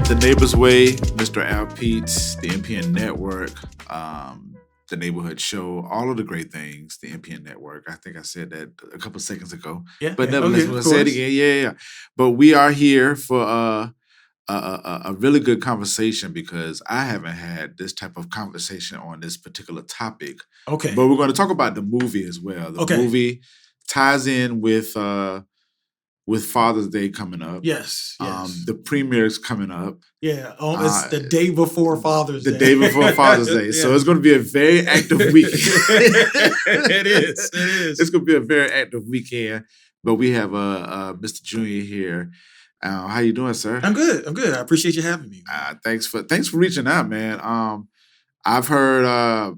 The Neighbor's Way, Mr. Al Pete's, the MPN Network, the Neighborhood Show, all of the great things, the MPN Network. I think I said that a couple seconds ago. Yeah, but yeah. nevertheless, Okay, we'll of say it course. again. Yeah. But we are here for a really good conversation because I haven't had this type of conversation on this particular topic. Okay. But we're going to talk about the movie as well. The Okay. movie ties in with Father's Day coming up. Yes. The premiere is coming up. Yeah. It's the day before Father's Day. The day before Father's Day. Yeah. So it's going to be a very active weekend. It is. It's going to be a very active weekend. But we have Mr. Junior here. How you doing, sir? I'm good. I appreciate you having me. Thanks for reaching out, man. I've heard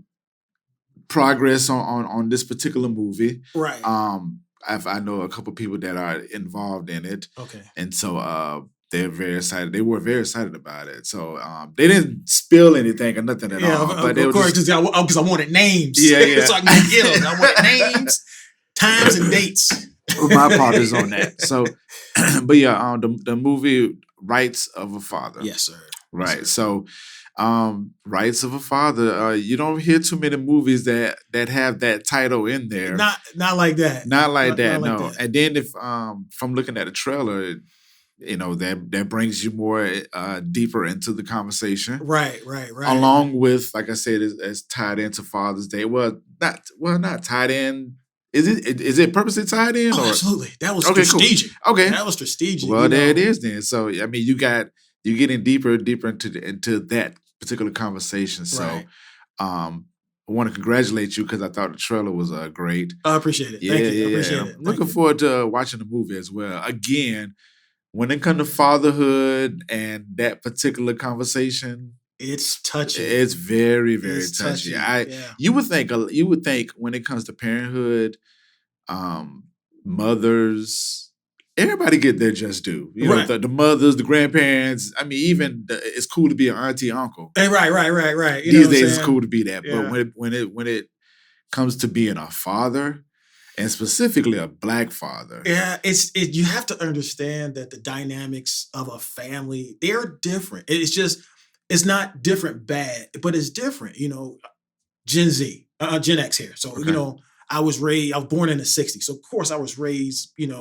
progress on this particular movie. Right. I know a couple people that are involved in it. Okay. And so they're very excited. They were very excited about it. So they didn't spill anything or nothing at all. But of course, because I wanted names. Yeah. So I can get them. I wanted names, times, and dates. My part is on that. So, but yeah, the movie Rights of a Father. Yes, sir. Right. Yes, sir. So, Rights of a Father. You don't hear too many movies that have that title in there. Not like that. Not like that. Not No. like that. And then if from looking at the trailer, that brings you more deeper into the conversation. Right. Along with, like I said, it's tied into Father's Day. Well, not tied in. Is it purposely tied in? Oh, or? absolutely. That was Okay, strategic. Cool. Okay. That was strategic. Well, there it is then. So I mean, you're getting deeper into that particular conversation. So Right. I want to congratulate you because I thought the trailer was great. I appreciate it. Thank you. I appreciate it. I'm looking forward to watching the movie as well. Again, when it comes to fatherhood and that particular conversation, it's touching. It's very, very It's touchy. touching. You would think when it comes to parenthood, mothers, everybody get their just due. You Right. know, the mothers, the grandparents. I mean, even it's cool to be an auntie, uncle. Hey, right. You These know what I'm days, it's saying? cool to be that. Yeah. But when it comes to being a father, and specifically a Black father, Yeah, you have to understand that the dynamics of a family, they're different. It's not different bad, but it's different. Gen X here. So, Okay. I was born in the 60s. So of course I was raised, in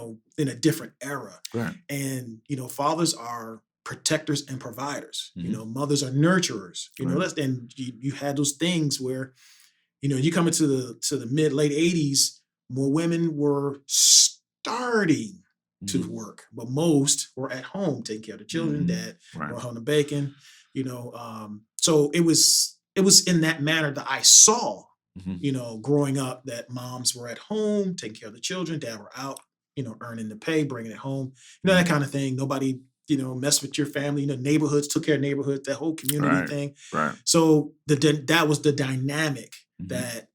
a different era. right? And, fathers are protectors and providers. Mhm. Mothers are nurturers. Right. And you had those things where, you come into the mid late 80s, more women were starting to Mhm. work, but most were at home taking care of the children. Mhm. Dad Right. brought home the bacon. So it was in that manner that I saw, Mhm. growing up, that moms were at home taking care of the children, dad were out, earning the pay, bringing it home, that kind of thing. Nobody, messed with your family. Neighborhoods took care of neighborhoods, that whole community Right. thing. Right. So that was the dynamic Mhm. that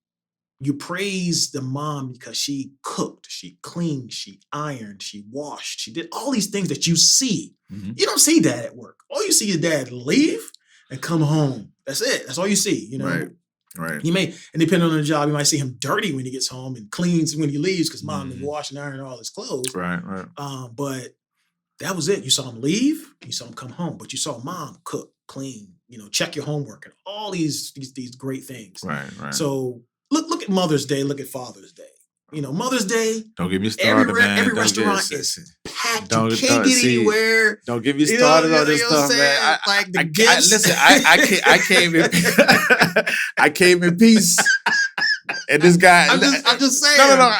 you praise the mom because she cooked, she cleaned, she ironed, she washed, she did all these things that you see. Mhm. You don't see dad at work. All you see is dad leave and come home. That's it. That's all you see. Right. You may, and depending on the job, you might see him dirty when he gets home and cleans when he leaves because mom Mhm. been washing and ironing all his clothes. Right. But that was it. You saw him leave, you saw him come home, but you saw mom cook, clean, check your homework and all these great things. Right. So look at Mother's Day, look at Father's Day. Mother's Day, Don't get me started, man. every Don't restaurant get- is packed. don't- You can't don't- get see, anywhere. Don't get me You know started what on this I'm stuff, saying? man. Like the gifts. Listen, I came in, I came in peace, and this guy. I'm just saying.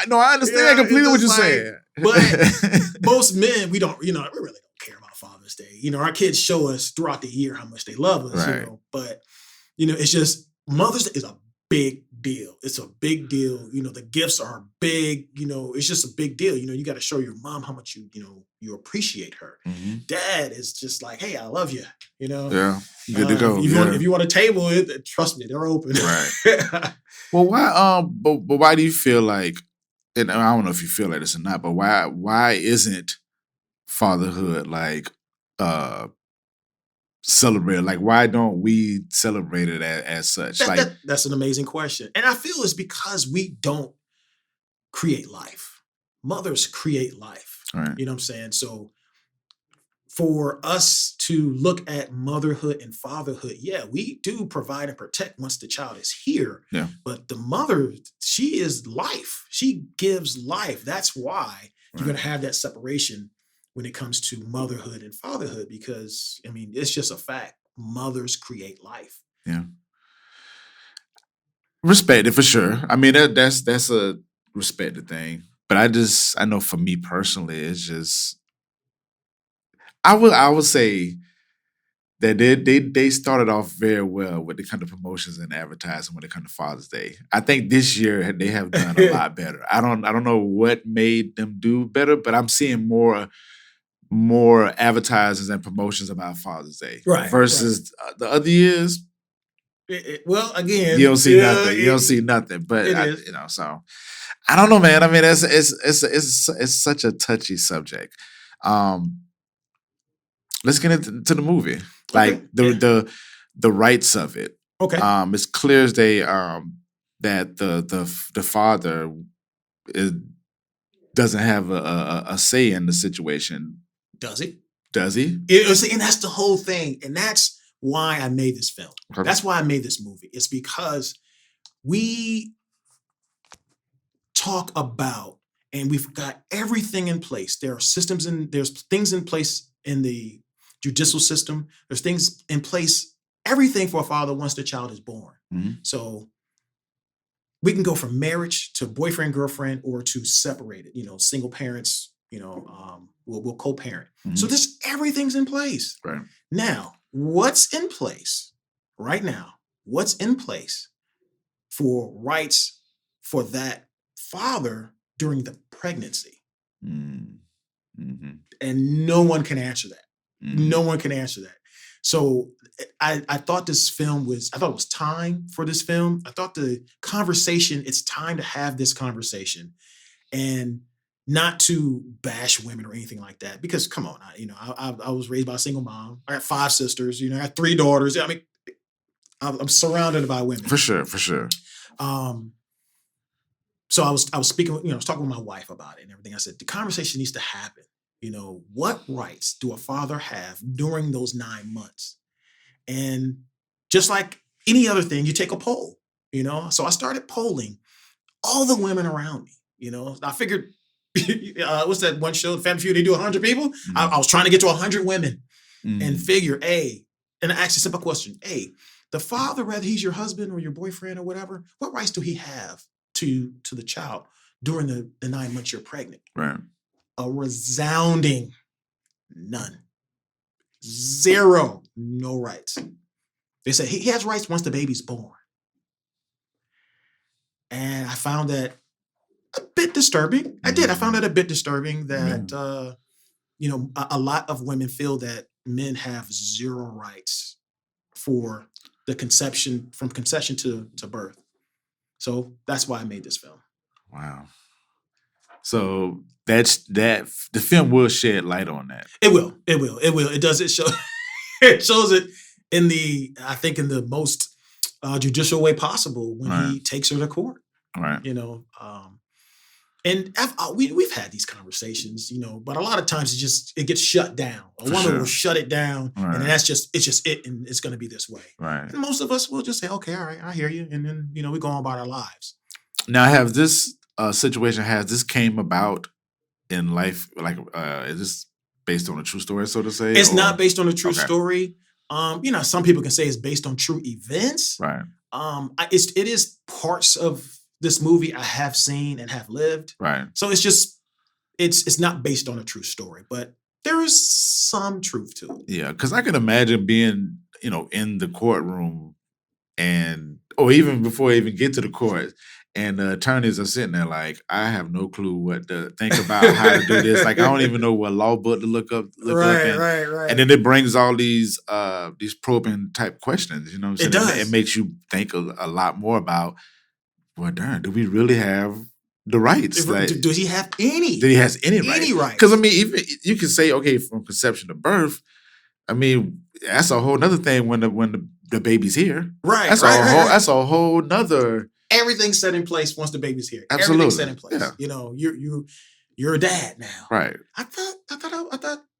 No. I understand completely what you're saying. But most men, we really don't care about Father's Day. Our kids show us throughout the year how much they love us. Right. But it's just Mother's Day is a big deal. It's a big deal. The gifts are big. It's just a big deal. You got to show your mom how much you appreciate her. Mhm. Dad is just like, hey, I love you. Yeah, good to go. If you want a table, trust me, they're open. Right. Well, why? But why do you feel like? And I don't know if you feel like this or not, but why isn't fatherhood like celebrated? Like, why don't we celebrate it as such? That's an amazing question. And I feel it's because we don't create life. Mothers create life. Right. You know what I'm saying? So for us to look at motherhood and fatherhood, yeah, we do provide and protect once the child is here. Yeah. But the mother, she is life. She gives life. That's why you're going to have that separation when it comes to motherhood and fatherhood, because, I mean, it's just a fact. Mothers create life. Yeah. Respect it for sure. I mean, that's a respected thing. But I know for me personally, it's just, I would say that they started off very well with the kind of promotions and advertising when it comes to Father's Day. I think this year they have done a lot better. I don't know what made them do better, but I'm seeing more advertisements and promotions about Father's Day. Right. Versus the other years. Well, again, you don't see nothing. You don't see nothing. But so I don't know, man. I mean, it's such a touchy subject. Let's get into the movie. Like the rights of it. Okay. It's clear as day that the father doesn't have a say in the situation. Does he? Does he? And that's the whole thing. And that's why I made this film. Okay. That's why I made this movie. It's because we talk about, and we've got everything in place. There are systems there's things in place in the judicial system. There's things in place, everything for a father once the child is born. Mm-hmm. So we can go from marriage to boyfriend, girlfriend, or to separated, single parents, we'll co-parent. Mm-hmm. So everything's in place. Right. Now, what's in place right now? What's in place for rights for that father during the pregnancy? Mm-hmm. And no one can answer that. Mm-hmm. No one can answer that. So I thought it was time for this film. I thought the conversation, it's time to have this conversation and not to bash women or anything like that. Because come on, I was raised by a single mom. I got 5 sisters, I got 3 daughters. I mean, I'm surrounded by women. For sure. So I was speaking, I was talking with my wife about it and everything. I said, the conversation needs to happen. What rights do a father have during those 9 months? And just like any other thing, you take a poll, So I started polling all the women around me, I figured, what's that one show, Family Feud, they do 100 people? Mm-hmm. I was trying to get to 100 women Mm-hmm. and figure, and I asked a simple question, the father, whether he's your husband or your boyfriend or whatever, what rights do he have to the child during the 9 months you're pregnant? Right. A resounding none. 0. No rights. They said he has rights once the baby's born. And I found that a bit disturbing. I did. I found that a bit disturbing that, a lot of women feel that men have 0 rights for the conception, from conception to birth. So that's why I made this film. Wow. So the film will shed light on that. It will. It does. It shows it in the most judicial way possible when he takes her to court. Right. And we've had these conversations, but a lot of times it gets shut down. A woman will shut it down, and that's just it, and it's going to be this way. Right. And most of us will just say, okay, all right, I hear you, and then we go on about our lives. Now, has this came about in life? Like, is this based on a true story, so to say? It's not based on a true story. Some people can say it's based on true events. Right. It is parts of this movie I have seen and have lived. Right. So it's not based on a true story, but there is some truth to it. Yeah, because I can imagine being, in the courtroom or even before I even get to the court, and the attorneys are sitting there like, I have no clue what to think about how to do this. Like, I don't even know what law book to look up. Right. And then it brings all these probing type questions, you know what I'm saying? It does. It makes you think a lot more about, well, darn, do we really have the rights? Does he have any? Did he has any rights? Any rights? Because, I mean, even you can say, okay, from conception to birth, I mean, that's a whole nother thing when the baby's here. Right. That's a whole nother. Everything's set in place once the baby's here. Absolutely. Everything's set in place. Yeah. You're a dad now. Right. I thought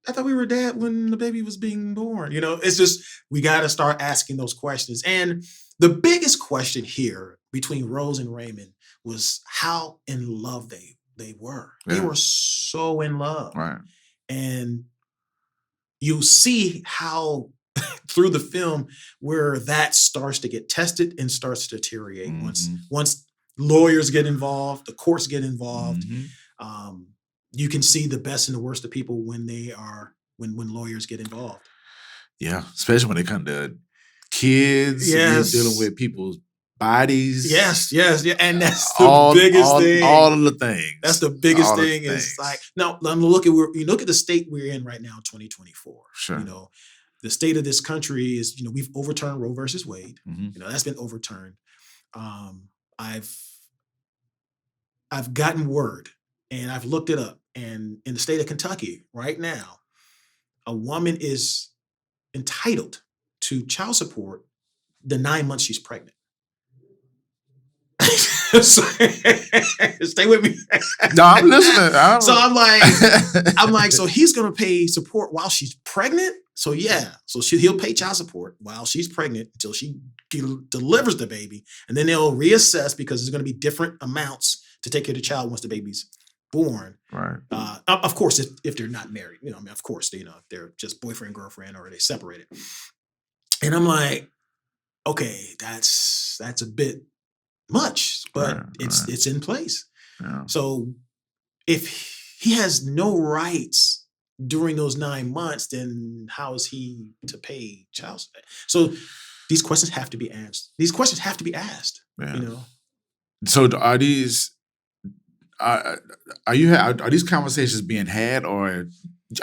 I thought we were dead when the baby was being born. It's just we got to start asking those questions. And the biggest question here between Rose and Raymond was how in love they were. They were so in love. Right. And you see how through the film where that starts to get tested and starts to deteriorate once lawyers get involved, the courts get involved. You can see the best and the worst of people when lawyers get involved. Yeah, especially when they come to kids, you're dealing with people's bodies. Yes, and that's the biggest thing. All of the things. That's the biggest thing. Is like now. Look at the state we're in right now, 2024. Sure. The state of this country is, we've overturned Roe versus Wade. That's been overturned. I've gotten word, and I've looked it up, and in the state of Kentucky right now, a woman is entitled to child support the 9 months she's pregnant. Stay with me. No, I'm listening. So I'm like, so he's gonna pay support while she's pregnant. So he'll pay child support while she's pregnant until she delivers the baby, and then they'll reassess because there's gonna be different amounts to take care of the child once the baby's born. Right. Of course, if they're not married, of course, they're just boyfriend, girlfriend, or they separated. And I'm like, okay, that's a bit much, but it's in place. Yeah. So if he has no rights during those 9 months, then how is he to pay child support? So these questions have to be answered. These questions have to be asked. Yeah. So are these are these conversations being had, or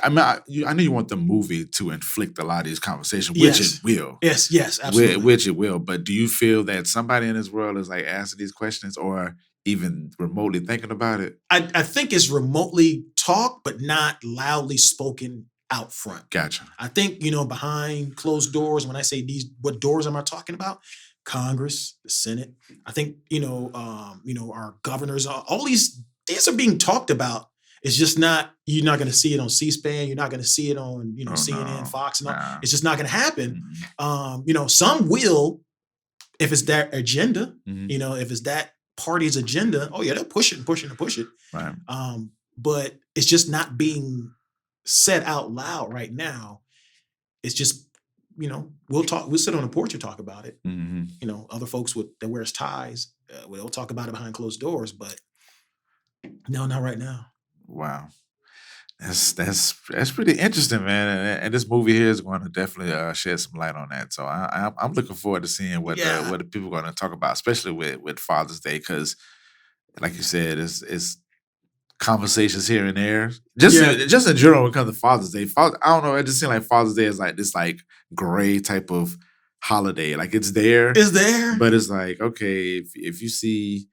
I know you want the movie to inflict a lot of these conversations, which it will. Yes, absolutely. Which it will. But do you feel that somebody in this world is like asking these questions or even remotely thinking about it? I think it's remotely talked, but not loudly spoken out front. Gotcha. I think, behind closed doors, when I say what doors am I talking about? Congress, the Senate. I think, our governors, all these are being talked about. It's just you're not going to see it on C-SPAN. You're not going to see it on, CNN, Fox, and all. Nah. It's just not going to happen. Some will, if it's their agenda, if it's that party's agenda, they'll push it and push it and push it. Right. But it's just not being said out loud right now. It's just, we'll sit on the porch and talk about it. Other folks that wears ties, we'll talk about it behind closed doors, but no, not right now. Wow. That's pretty interesting, man. And this movie here is going to definitely shed some light on that. So I'm looking forward to seeing what the people are going to talk about, especially with Father's Day, because, like you said, it's conversations here and there. Just in general, when it comes to Father's Day, I don't know. It just seems like Father's Day is like this like gray type of holiday. Like it's there, but it's like, okay, if you see.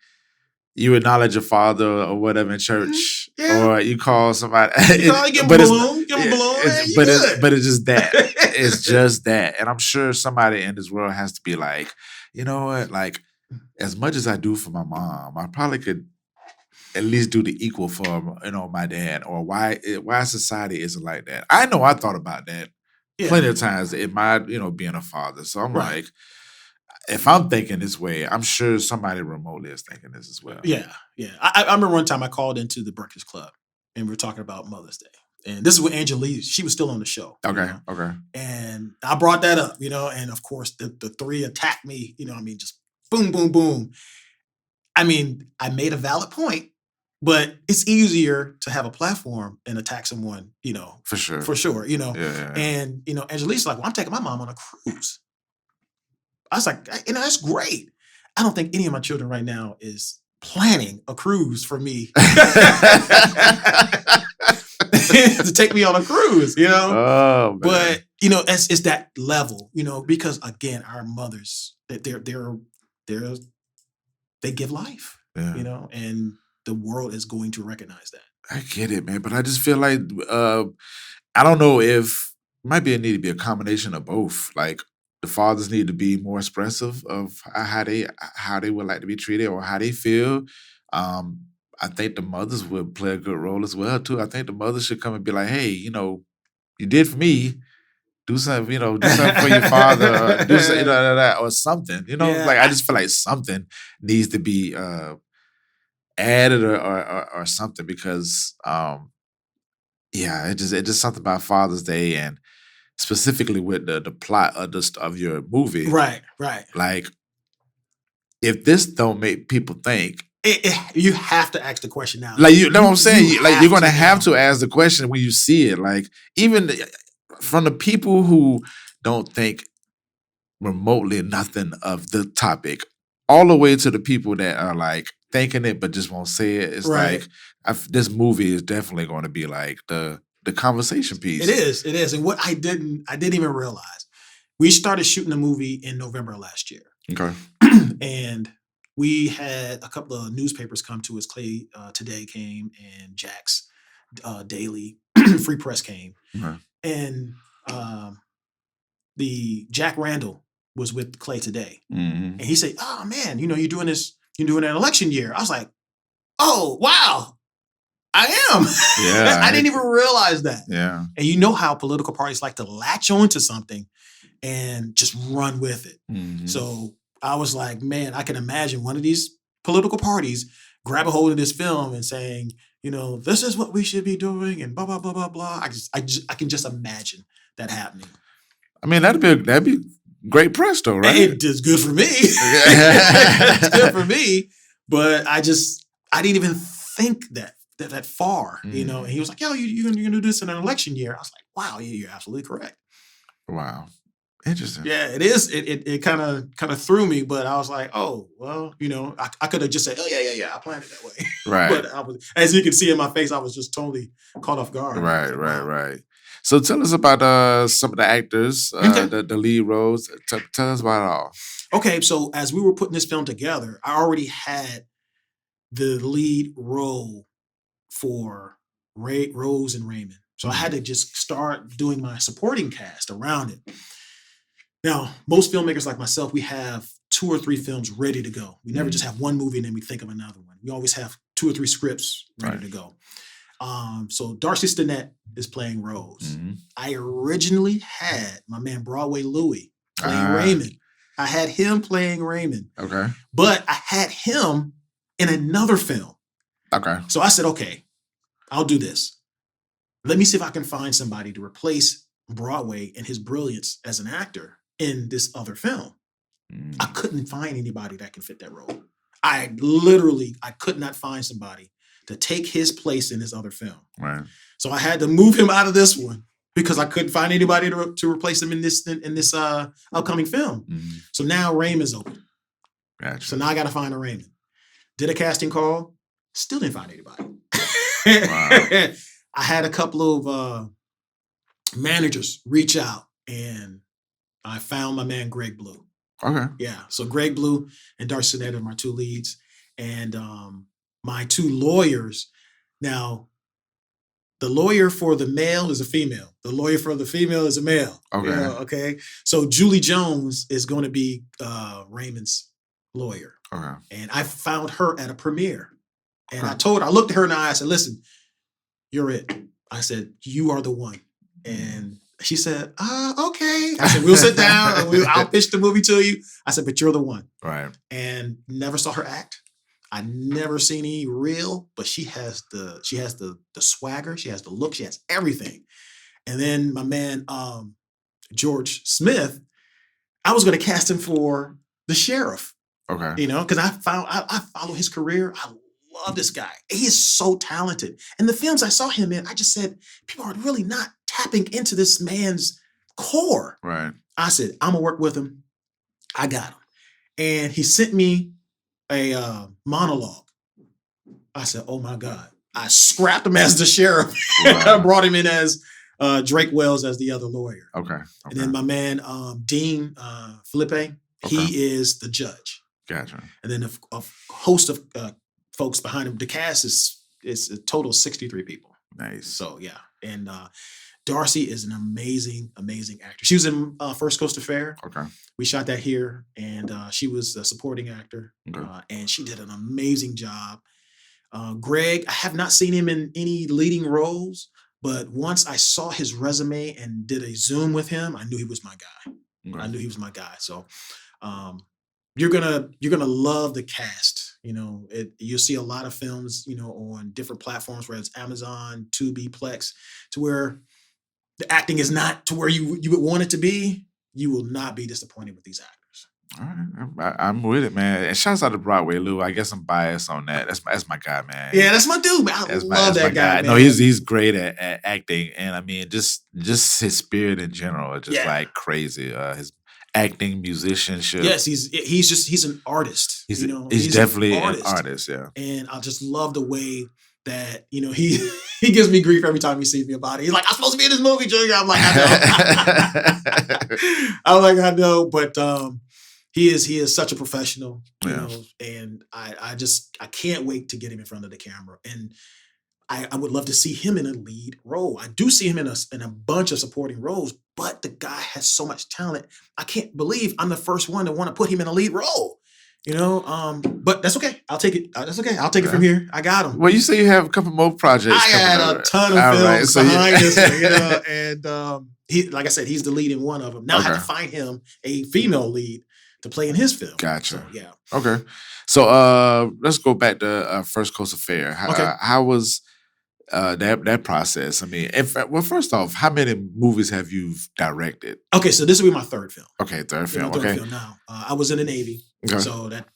You acknowledge your father or whatever in church, or you call somebody. Give him a balloon. But it's just that. It's just that. And I'm sure somebody in this world has to be like, you know what? Like, as much as I do for my mom, I probably could at least do the equal for my dad. Or why society isn't like that. I know I thought about that plenty of times in my being a father. So I'm like. If I'm thinking this way, I'm sure somebody remotely is thinking this as well. Yeah. I remember one time I called into the Breakfast Club, and we were talking about Mother's Day. And this is when Angela, she was still on the show. Okay. And I brought that up, and of course the three attacked me, just boom, boom, boom. I made a valid point, but it's easier to have a platform and attack someone, For sure. Yeah. And, Angelique's like, well, I'm taking my mom on a cruise. I was like, that's great. I don't think any of my children right now is planning a cruise for me to take me on a cruise, Oh, man. But it's that level, because again, our mothers, they give life, and the world is going to recognize that. I get it, man, but I just feel like I don't know if it might be a need to be a combination of both, like. The fathers need to be more expressive of how they would like to be treated or how they feel. I think the mothers would play a good role as well too. I think the mothers should come and be like, hey, you did for me. Do something, do something for your father, or do something, or something. Yeah, Like I just feel like something needs to be added or something because yeah, it just something about Father's Day and specifically with the plot of your movie. right. Like if this don't make people think, You have to ask the question now. like you know what I'm saying, like you're gonna have now. to ask the question when you see it. Like even from the people who don't think remotely nothing of the topic, all the way to the people that are like thinking it but just won't say it. It's Right. like this movie is definitely going to be like the conversation piece. It is. And what I didn't even realize, we started shooting the movie in November of last year. Okay. And we had a couple of newspapers come to us. Clay Today came, and Jack's Daily, Free Press came. Okay. And the Jack Randall was with Clay Today. Mm-hmm. And he said, "Oh man, you're doing an election year." I was like, "Oh, wow. I am." Yeah. I didn't even realize that. Yeah. And you know how political parties like to latch onto something and just run with it. Mm-hmm. So I was like, man, I can imagine one of these political parties grab a hold of this film and saying, this is what we should be doing and blah, blah, blah, blah, blah. I can just imagine that happening. I mean, that'd be great press though, right? It's good for me. It's good for me. But I didn't even think that far, Mm-hmm. And he was like, "Yo, you're gonna do this in an election year." I was like, "Wow, you're absolutely correct." Wow, interesting. Yeah, it is. It kind of threw me, but I was like, "Oh, well, I could have just said, oh yeah, I planned it that way." Right. But as you can see in my face, I was just totally caught off guard. Right, Like, right, wow. right. So tell us about some of the actors, Okay. the lead roles. Tell us about it all. Okay, so as we were putting this film together, I already had the lead role for Rose and Raymond. So I had to just start doing my supporting cast around it. Now, most filmmakers like myself, we have 2 or 3 films ready to go. We never just have one movie and then we think of another one. We always have 2 or 3 scripts ready to go. So Darcy Stinnett is playing Rose. Mm-hmm. I originally had my man Broadway Louie playing Raymond. I had him playing Raymond. Okay. But I had him in another film. Okay. So I said, okay, I'll do this. Let me see if I can find somebody to replace Broadway and his brilliance as an actor in this other film. I couldn't find anybody that can fit that role. I could not find somebody to take his place in this other film. Right. So I had to move him out of this one because I couldn't find anybody to replace him in this upcoming film. Mm-hmm. So now Raymond's open. Gotcha. So now I got to find a Raymond. Did a casting call, still didn't find anybody. Wow. I had a couple of managers reach out, and I found my man Greg Blue. Okay. Yeah, so Greg Blue and Darcy Stinnett are my 2 leads, and my 2 lawyers. Now, the lawyer for the male is a female. The lawyer for the female is a male. Okay. Okay. So Julie Jones is going to be Raymond's lawyer. Okay. And I found her at a premiere. And I looked at her in the eye, I said, "Listen, you're it." I said, "You are the one." And she said, "Okay." I said, "We'll sit down and I'll pitch the movie to you." I said, "But you're the one." Right. And never saw her act. I never seen any reel, but she has the swagger, she has the look, she has everything. And then my man George Smith, I was going to cast him for the sheriff. Okay. Because I follow his career. I love this guy. He is so talented. And the films I saw him in, I just said, people are really not tapping into this man's core. Right. I said, I'm gonna work with him. I got him. And he sent me a monologue. I said, oh my God. I scrapped him as the sheriff. Wow. I brought him in as Drake Wells as the other lawyer. Okay. And then my man, Dean Felipe, he is the judge. Gotcha. And then a host of folks behind him. The cast is a total of 63 people. Nice. So yeah. And Darcy is an amazing, amazing actor. She was in First Coast Affair. Okay. We shot that here, and she was a supporting actor. Okay. And she did an amazing job. Greg, I have not seen him in any leading roles, But once I saw his resume and did a Zoom with him, I knew he was my guy. I Okay. knew he was my guy. So you're gonna love the cast. You'll see a lot of films, on different platforms, whether it's Amazon, Tubi, Plex, to where the acting is not to where you would want it to be. You will not be disappointed with these actors. All right, I'm with it, man. And shouts out to Broadway Lou. I guess I'm biased on that. That's my guy, man. Yeah, that's my dude, man. I love That's my that guy, guy. man. No, he's great at acting, and I mean, just his spirit in general is just Yeah. like crazy. His acting, musicianship. Yes, he's an artist. He's He's definitely an artist. Yeah. And I just love the way that he he gives me grief every time he sees me about it. He's like, I'm supposed to be in this movie, Junior. I'm like, I know, but he is such a professional, and I can't wait to get him in front of the camera. And I would love to see him in a lead role. I do see him in a bunch of supporting roles, but the guy has so much talent. I can't believe I'm the first one to want to put him in a lead role. But that's okay. I'll take it. That's okay. I'll take it from here. I got him. Well, you say you have a couple more projects. I had a ton of films behind this, and he, like I said, he's the lead in one of them. Now I have to find him a female lead to play in his film. Gotcha. So, yeah. Okay. So let's go back to First Coast Affair. How was that process? I mean, first off, how many movies have you directed? Okay, so this will be my third film. Okay, third film. Third film now. I was in the Navy, so that,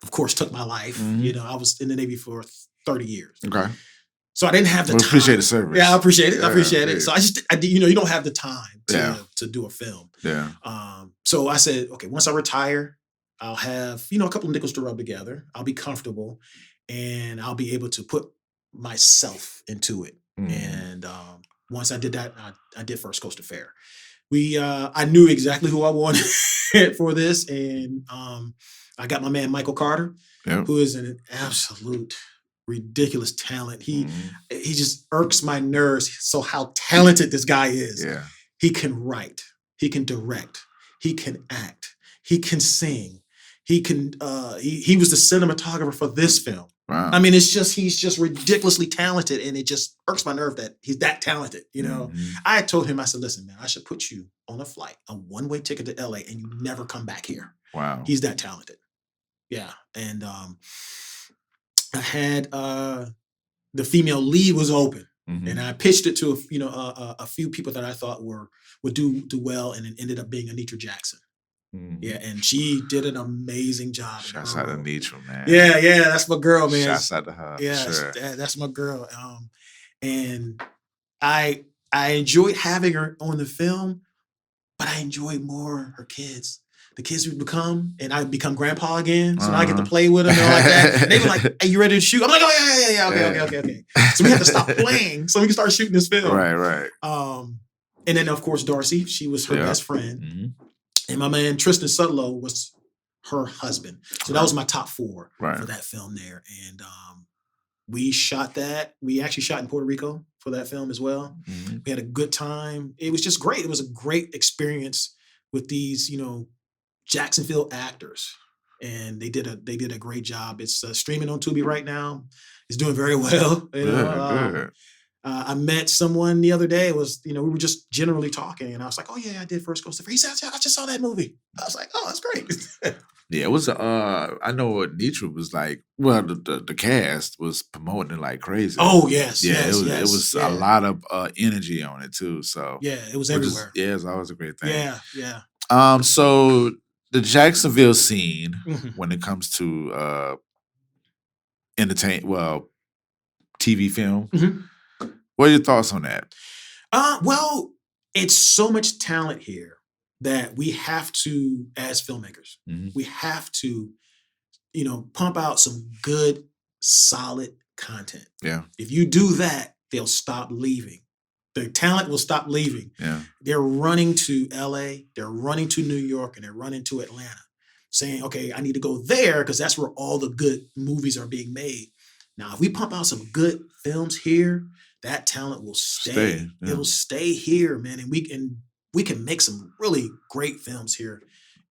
of course, took my life. Mm-hmm. I was in the Navy for 30 years. Okay. So I didn't have the time. Appreciate the service. Yeah, I appreciate it. I appreciate it. So I did, you don't have the time to do a film. Yeah. So I said, okay, once I retire, I'll have, a couple of nickels to rub together. I'll be comfortable, and I'll be able to put myself into it. And once I did that, I did First Coast Affair. I knew exactly who I wanted for this, and I got my man Michael Carter, who is an absolute ridiculous talent. He just irks my nerves. So how talented this guy is. Yeah. He can write, he can direct, he can act, he can sing. He can. He was the cinematographer for this film. Wow. I mean, he's just ridiculously talented, and it just irks my nerve that he's that talented. I had told him, I said, listen, man, I should put you on a flight, a one-way ticket to LA, and you never come back here. Wow. He's that talented. Yeah. And I had the female lead was open, and I pitched it to a few people that I thought would do well, and it ended up being Anitra Jackson. Yeah, and she did an amazing job. Shouts out to Anitra, man. Yeah, that's my girl, man. Shouts out to her. Yeah, sure. that's my girl. And I enjoyed having her on the film, but I enjoyed more her kids. The kids would become, and I become grandpa again, so I get to play with them and all like that. And they were like, "Hey, you ready to shoot?" I'm like, "Oh yeah, okay." So we had to stop playing so we can start shooting this film. Right. And then of course Darcy, she was her best friend. Mm-hmm. And my man Tristan Sutlow was her husband. So that was my top four for that film there. And we shot that. We actually shot in Puerto Rico for that film as well. Mm-hmm. We had a good time. It was just great. It was a great experience with these, Jacksonville actors. And they did a great job. It's streaming on Tubi right now. It's doing very well. Good. I met someone the other day. It was, we were just generally talking, and I was like, "Oh yeah, I did First Coast Affair." He said, "I just saw that movie." I was like, "Oh, that's great." Yeah, it was. I know what Nitra was like. Well, the cast was promoting it like crazy. Oh yes, yeah. It was a lot of energy on it too. So yeah, it was everywhere. It's always a great thing. Yeah. So the Jacksonville scene, when it comes to TV film. Mm-hmm. What are your thoughts on that? Well, it's so much talent here that we have to, as filmmakers, we have to, pump out some good, solid content. Yeah. If you do that, they'll stop leaving. The talent will stop leaving. Yeah. They're running to LA, they're running to New York, and they're running to Atlanta, saying, okay, I need to go there because that's where all the good movies are being made. Now, if we pump out some good films here, that talent will stay. Yeah. It will stay here, man. And we can make some really great films here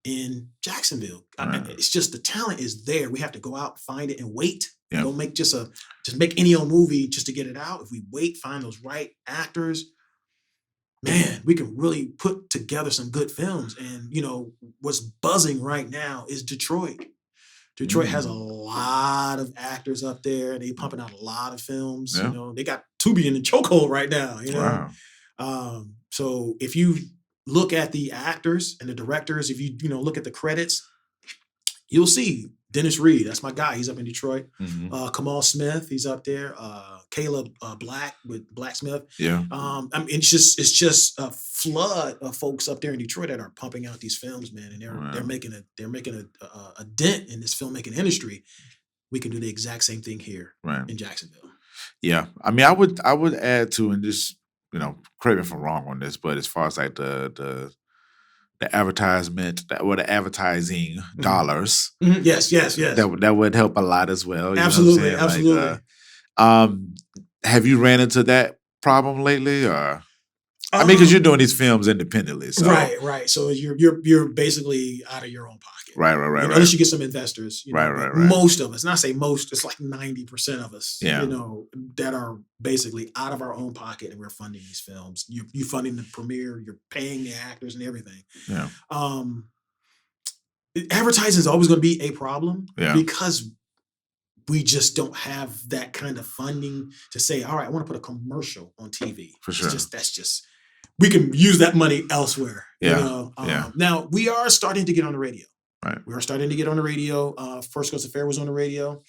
in Jacksonville. Right. It's just the talent is there. We have to go out, find it, and wait Yeah. Don't make just make any old movie just to get it out. If we wait, find those right actors, man, we can really put together some good films. And what's buzzing right now is Detroit. Detroit has a lot of actors up there, and they pumping out a lot of films. Yeah. They got Tubi in the chokehold right now. Wow. So if you look at the actors and the directors, if you look at the credits, you'll see Dennis Reed. That's my guy. He's up in Detroit. Kamal Smith. He's up there. Caleb Black with Blacksmith. Yeah. It's just a flood of folks up there in Detroit that are pumping out these films, man, and they're making a dent in this filmmaking industry. We can do the exact same thing here in Jacksonville. Yeah, I mean, I would add to, and just correct me if I'm wrong on this, but as far as like the advertisement or the advertising dollars, yes, that would help a lot as well. Absolutely. Have you ran into that problem lately, or? I mean, because you're doing these films independently, so right. So you're basically out of your own pocket, right. Unless you get some investors, right. Most of us, not say most, it's like 90% of us, Yeah. that are basically out of our own pocket, and we're funding these films. You're funding the premiere, you're paying the actors and everything. Yeah. Advertising is always going to be a problem, because we just don't have that kind of funding to say, all right, I want to put a commercial on TV. For sure. We can use that money elsewhere. Yeah. Now we are starting to get on the radio. Right. We are starting to get on the radio. First Coast Affair was on the radio.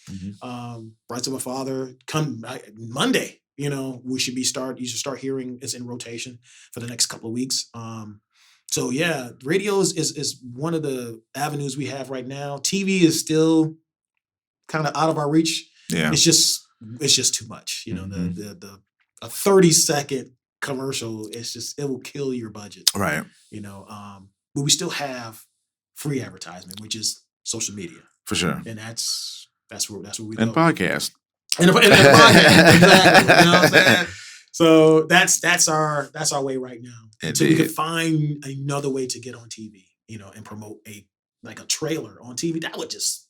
Rights of a Father come Monday. You should start hearing it's in rotation for the next couple of weeks. So yeah, radio is one of the avenues we have right now. TV is still kind of out of our reach. Yeah. It's just too much. The a 30-second commercial, it will kill your budget. Right. But we still have free advertisement, which is social media. For sure. And that's where we and go. Podcast. And a podcast. Exactly. You know what I'm saying? So that's our way right now. Until we could find another way to get on TV, and promote a trailer on TV. That would just,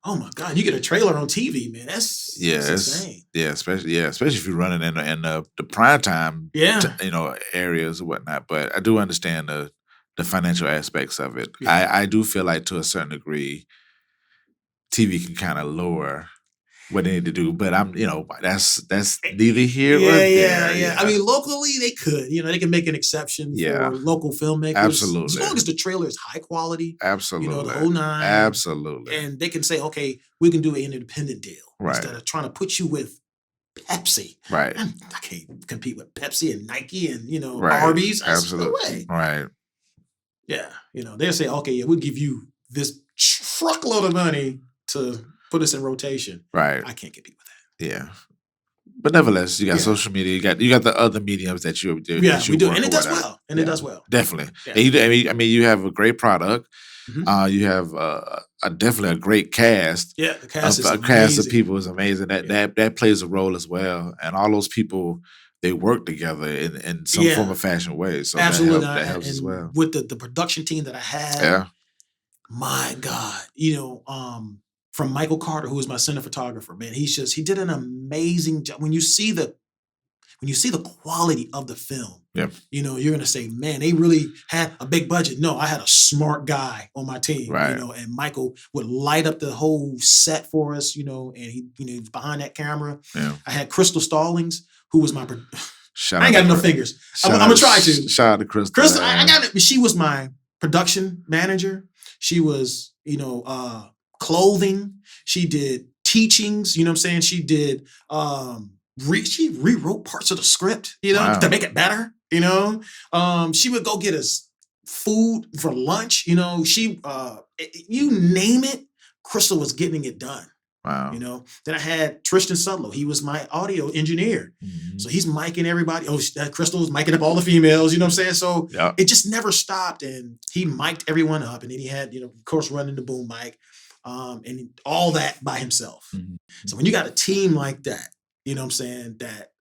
oh my God, you get a trailer on TV, man. That's insane. Especially if you're running in the prime time, areas or whatnot. But I do understand the financial aspects of it. Yeah. I do feel like to a certain degree, TV can kind of lower what they need to do, but that's neither here nor there. Yeah. I mean, locally they could, they can make an exception for local filmmakers. Absolutely. As long as the trailer is high quality. Absolutely. The 09. Absolutely. And they can say, okay, we can do an independent deal. Right. Instead of trying to put you with Pepsi. Right. I can't compete with Pepsi and Nike and, right. Arby's. Absolutely. No way. Right. Yeah. They'll say, okay, we'll give you this truckload of money to put us in rotation. Right. I can't compete with that. Yeah. But nevertheless, you got social media. You got the other mediums that you do. Yeah, we do, and it does well. It does well. Definitely. Yeah. And you have a great product. Mm-hmm. You have definitely a great cast. Yeah, the cast is amazing. Cast of people is amazing. That plays a role as well. And all those people, they work together in some form of fashion way. So absolutely, that helps as well. With the production team that I had, my God, from Michael Carter, who was my center photographer, man, he did an amazing job. When you see the quality of the film, you're gonna say, man, they really had a big budget. No, I had a smart guy on my team, right. And Michael would light up the whole set for us, and he, was behind that camera. Yeah. I had Crystal Stallings, who was my. I ain't got enough fingers. I'm gonna try to. Shout out to Crystal. Crystal, I got it. She was my production manager. She was, clothing. She did teachings. You know what I'm saying? She did. She rewrote parts of the script. To make it better. She would go get us food for lunch. She you name it, Crystal was getting it done. Wow. Then I had Tristan Sudlow. He was my audio engineer. Mm-hmm. So he's micing everybody. Crystal was micing up all the females. You know what I'm saying? So it just never stopped. And he mic'd everyone up. And then he had, of course, running the boom mic. And all that by himself. Mm-hmm. So when you got a team like that, you know what I'm saying, that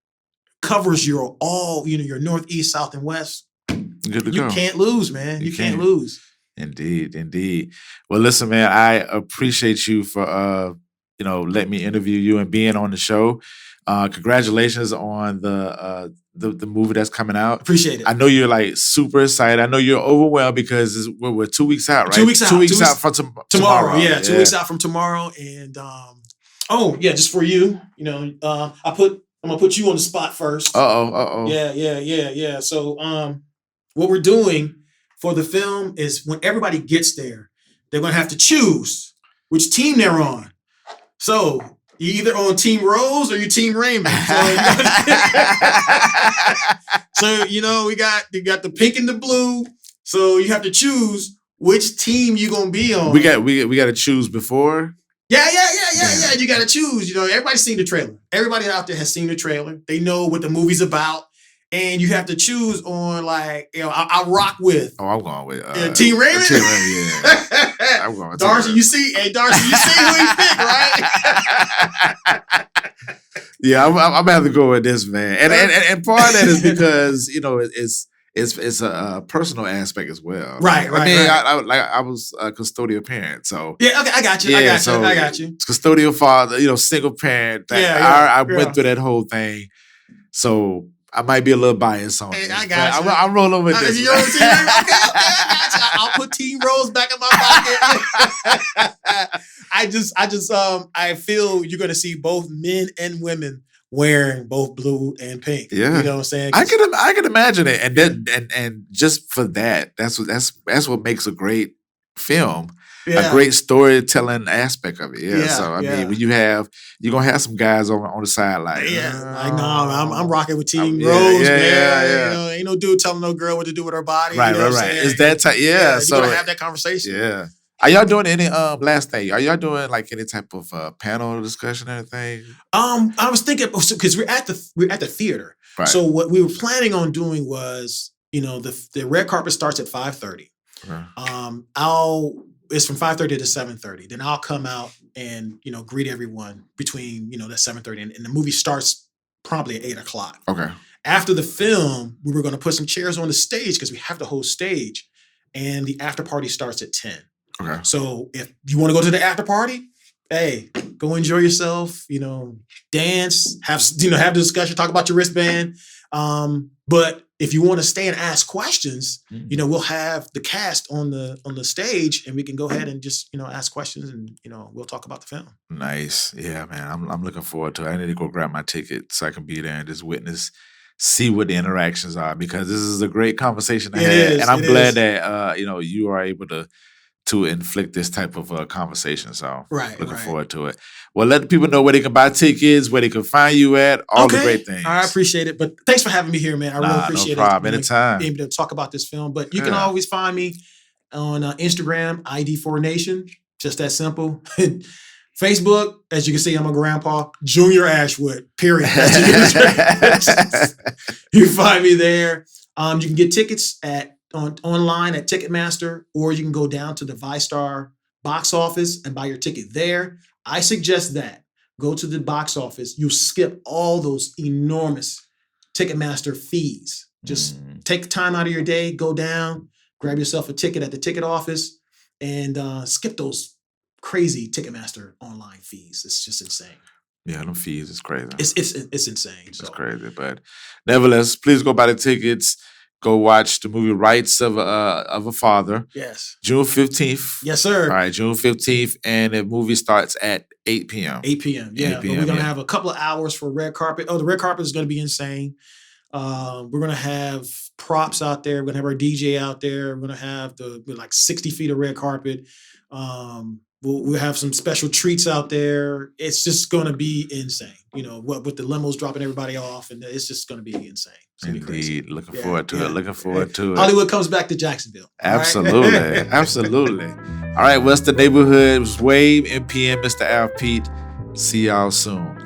covers your north, east, south, and west, you can't lose, man. You can't lose. Indeed. Well, listen, man, I appreciate you for let me interview you and being on the show. Congratulations on the movie that's coming out. Appreciate it. I know you're like super excited. I know you're overwhelmed because we're 2 weeks out, right? 2 weeks out. 2 weeks out from tomorrow. Yeah, 2 weeks out from tomorrow. And just for you, I'm gonna put you on the spot first. Yeah. So what we're doing for the film is when everybody gets there, they're gonna have to choose which team they're on. So you either on Team Rose or you Team Raymond. So you got the pink and the blue. So you have to choose which team you gonna be on. We got to choose before. Yeah. You got to choose. Everybody's seen the trailer. Everybody out there has seen the trailer. They know what the movie's about. And you have to choose on I'll rock with. Oh, I'm going with Team Raymond. Team Raymond, yeah. I'm going with Darcy. You see who he picked, right? Yeah, I'm gonna have to go with this, man. And part of that is because it's a personal aspect as well. Right. I was a custodial parent, so yeah. Okay, I got you. I got you. Custodial father, single parent. I went through that whole thing, so I might be a little biased on it. I got you. I'm rolling with this. Okay, I got you. I'll put Team Rose back in my pocket. I feel you're gonna see both men and women wearing both blue and pink. Yeah. You know what I'm saying? I can imagine it. And just for that's what makes a great film. Yeah. A great storytelling aspect of it. Yeah. So I mean, when you're gonna have some guys on the side like, I'm rocking with Team Rose, man. Yeah. Ain't no dude telling no girl what to do with her body. Right. It's that type. Yeah. So you're gonna have that conversation. Yeah. Are y'all doing any last thing? Are y'all doing like any type of panel discussion or anything? I was thinking because we're at the theater. Right. So what we were planning on doing was, the red carpet starts at 5:30. Right. It's from 5:30 to 7:30. Then I'll come out and greet everyone between that 7:30 and the movie starts probably at 8 o'clock. Okay. After the film, we were going to put some chairs on the stage because we have the whole stage, and the after party starts at 10. Okay. So if you want to go to the after party, hey, go enjoy yourself. Dance, have the discussion, talk about your wristband. But if you want to stay and ask questions, we'll have the cast on the stage, and we can go ahead and just ask questions, and we'll talk about the film. Nice, yeah, man. I'm looking forward to it. I need to go grab my ticket so I can be there and just see what the interactions are, because this is a great conversation to have, and I'm glad that you are able to inflict this type of conversation. So looking forward to it. Well, let the people know where they can buy tickets, where they can find you at, all the great things. I appreciate it. But thanks for having me here, man. I really appreciate it. No problem. Anytime. Being able to talk about this film. But you can always find me on Instagram, ID4Nation. Just that simple. Facebook, as you can see, I'm a grandpa. Junior Ashwood, period. You can find me there. You can get tickets online at Ticketmaster, or you can go down to the ViStar box office and buy your ticket there. I suggest that. Go to the box office. You'll skip all those enormous Ticketmaster fees. Just take time out of your day, go down, grab yourself a ticket at the ticket office, and skip those crazy Ticketmaster online fees. It's just insane. Yeah, them fees is crazy. It's insane. It's crazy, but nevertheless, please go buy the tickets. Go watch the movie Rights of a Father. Yes. June 15th. Yes, sir. All right, June 15th, and the movie starts at 8 p.m. 8 p.m. Yeah, 8 p.m., but we're going to have a couple of hours for red carpet. Oh, the red carpet is going to be insane. We're going to have props out there. We're going to have our DJ out there. We're going to have like 60 feet of red carpet. We'll have some special treats out there. It's just going to be insane. With the limos dropping everybody off, and it's just going to be insane. Indeed. Looking forward to it. Looking forward to it. Hollywood comes back to Jacksonville. Absolutely. Right? Absolutely. All right. What's the neighborhood? It was Wave, MPN, Mr. Al Pete. See y'all soon.